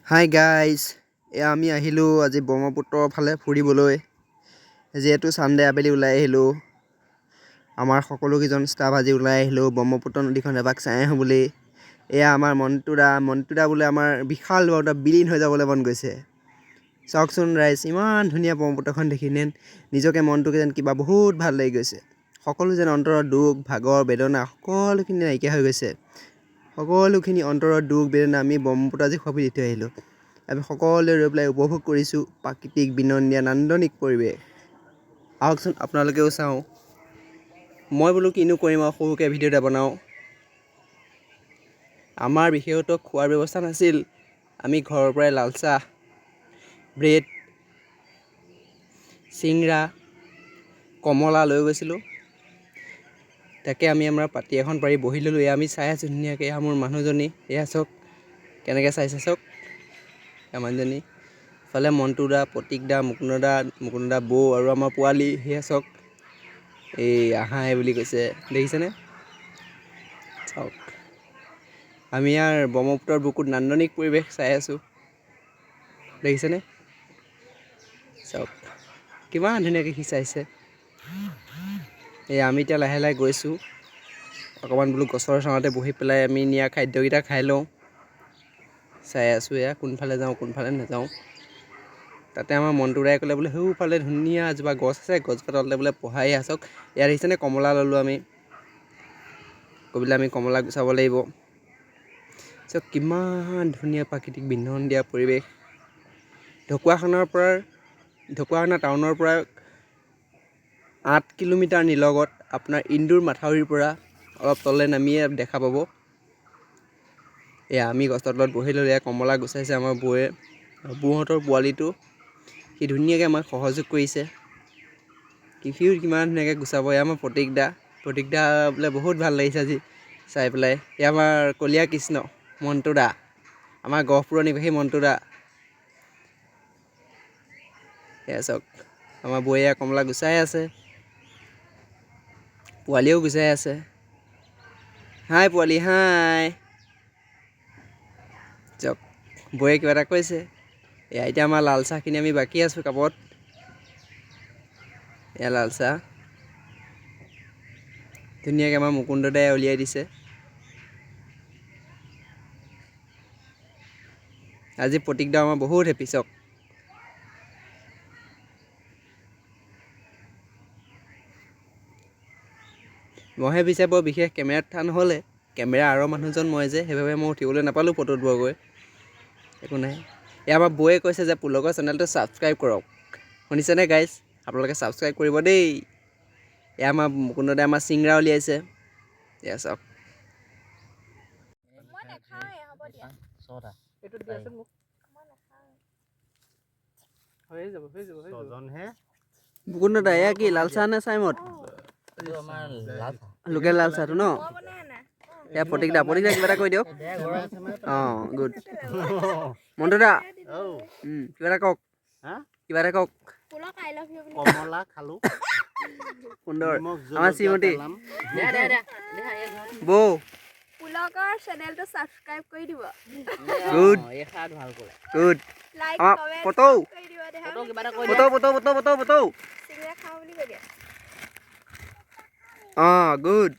Hi guys, আমি আহিলোঁ আজি ব্ৰহ্মপুত্ৰৰ ফালে ফুৰিবলৈ। যিহেতু ছানডে আবেলি ওলাই আহিলোঁ, আমাৰ সকলোকেইজন ষ্টাফ আজি ওলাই আহিলোঁ ব্ৰহ্মপুত্ৰ নদীখন এপাক চাই আহোঁ বুলি। এয়া আমাৰ মণ্টুদা বোলে আমাৰ বিশাল এটা বিলীন হৈ যাবলৈ মন গৈছে। চাওকচোন ৰাইজ, ইমান ধুনীয়া ব্ৰহ্মপুত্ৰখন দেখি নিজকে মনটোকে যেন কিবা বহুত ভাল লাগি গৈছে। সকলো যেন অন্তৰৰ দুখ ভাগৰ বেদনা সকলোখিনি নাইকিয়া হৈ গৈছে। সকলোখিনি অন্তৰৰ দুখ বেদনা আমি ব্ৰহ্মপুত্ৰ আজি খপি দি থৈ আহিলোঁ। আমি সকলোৱে ৰৈ পেলাই উপভোগ কৰিছোঁ প্ৰাকৃতিক বিনন্দীয়া নান্দনিক পৰিৱেশ। আহকচোন আপোনালোকেও চাওঁ। মই বোলো কিনো কৰিম আৰু সৰুকৈ ভিডিঅ' এটা বনাওঁ। আমাৰ বিশেষত খোৱাৰ ব্যৱস্থা নাছিল। আমি ঘৰৰ পৰাই লাল চাহ, ব্ৰেড, চিংৰা, কমলা লৈ গৈছিলোঁ। তাকে আমি আমাৰ পাতি এখন পাৰি বহি ল'লোঁ। এয়া আমি চাই আছোঁ ধুনীয়াকৈ। এয়া মোৰ মানুহজনী, এয়া চাওক কেনেকৈ চাইছে চাওক মানুহজনী। ইফালে মণ্টুদা, প্ৰতীকদা, মুকুন্দদা বৌ আৰু আমাৰ পোৱালি সেয়া চাওক। এই আহাই বুলি কৈছে, দেখিছেনে? চাওক, আমি ইয়াৰ ব্ৰহ্মপুত্ৰৰ বুকুত নান্দনিক পৰিৱেশ চাই আছোঁ, দেখিছেনে? চাওক কিমান ধুনীয়াকৈ সি চাইছে। আমি এতিয়া লাহে লাহে গৈছোঁ। অকণমান বোলো গছৰ ছাঁতে বহি পেলাই আমি নিয়া খাদ্যকেইটা খাই লওঁ। চাই আছোঁ এয়া কোনফালে যাওঁ কোনফালে নাযাওঁ। তাতে আমাৰ মণ্টুদাই ক'লে বোলে সেইফালে ধুনীয়া এজোপা গছ আছে, গছজোপা তলতে বোলে পঢ়াই আছক। ইয়াত দেখিছেনে কমলা ল'লোঁ আমি। গৈ পেলাই আমি কমলা গুচাব লাগিব। চাওক কিমান ধুনীয়া প্ৰাকৃতিক বিনন্দীয়া পৰিৱেশ। ঢকুৱাখানা টাউনৰ পৰা 8 কিলোমিটাৰ নিলগত আপোনাৰ ইন্দুৰ মাথাউৰিৰ পৰা অলপ তললৈ নামিয়ে দেখা পাব। এয়া আমি গছৰ তলত বহি ল'লোঁ। এয়া কমলা গুচাইছে আমাৰ বৌয়ে। বৌহঁতৰ পোৱালিটো সি ধুনীয়াকৈ আমাক সহযোগ কৰিছে। সিও কিমান ধুনীয়াকৈ গুচাব। এয়া আমাৰ প্ৰতীকদা বোলে বহুত ভাল লাগিছে আজি চাই পেলাই। এয়া আমাৰ কলীয়া কৃষ্ণ মণ্টুদা, আমাৰ গহপুৰৰ নিবাসী মণ্টুদা। এয়া চাওক আমাৰ বৌয়ে কমলা গুচাই আছে, পোৱালিও গুচাই আছে। হাই পোৱালি হাই। চাওক বৌয়ে কিবা এটা কৈছে। এয়া এতিয়া আমাৰ লাল চাহখিনি আমি বাকী আছোঁ কাপত। এয়া লাল চাহ ধুনীয়াকৈ আমাৰ মুকুন্দদাই উলিয়াই দিছে। আজি প্ৰতীকদা আমাৰ বহুত হেপী। চাওক মইহে পিছে বৰ বিশেষ কেমেৰাত উঠা নহ'লে, কেমেৰা আঁৰৰ মানুহজন মই যে, সেইবাবে মই উঠিবলৈ নাপালোঁ ফটোত বৰকৈ। একো নাই। এয়া আমাৰ বৌয়ে কৈছে যে পুলকৰ চেনেলটো ছাবস্ক্ৰাইব কৰক। শুনিছেনে গাইজ? আপোনালোকে ছাবস্ক্ৰাইব কৰিব দেই। এয়া আমাৰ মুকুন্দদাই আমাৰ চিংৰা উলিয়াইছে। এয়া চাওক মুকুন্দদা এয়া কি লাল চাহ নে চাইমদ? লোকেল লাল চাহটো ন? এয়া প্ৰতীকদা কিবা এটা কৈ দিয়ক। অঁ গুড। মণ্টুদা কিবা এটা কওক। কমলা খালোঁ সুন্দৰ। আমাৰ শ্ৰীমতী বৌ পুলকৰ চেনেলটো ছাবস্ক্ৰাইব কৰি দিব। Good good. লাইক আমাৰ কমেণ্ট পতৌ কৰি দিব। পতৌ চিংৰা খাওঁ বুলি কৈ দিয়া। অঁ গুড।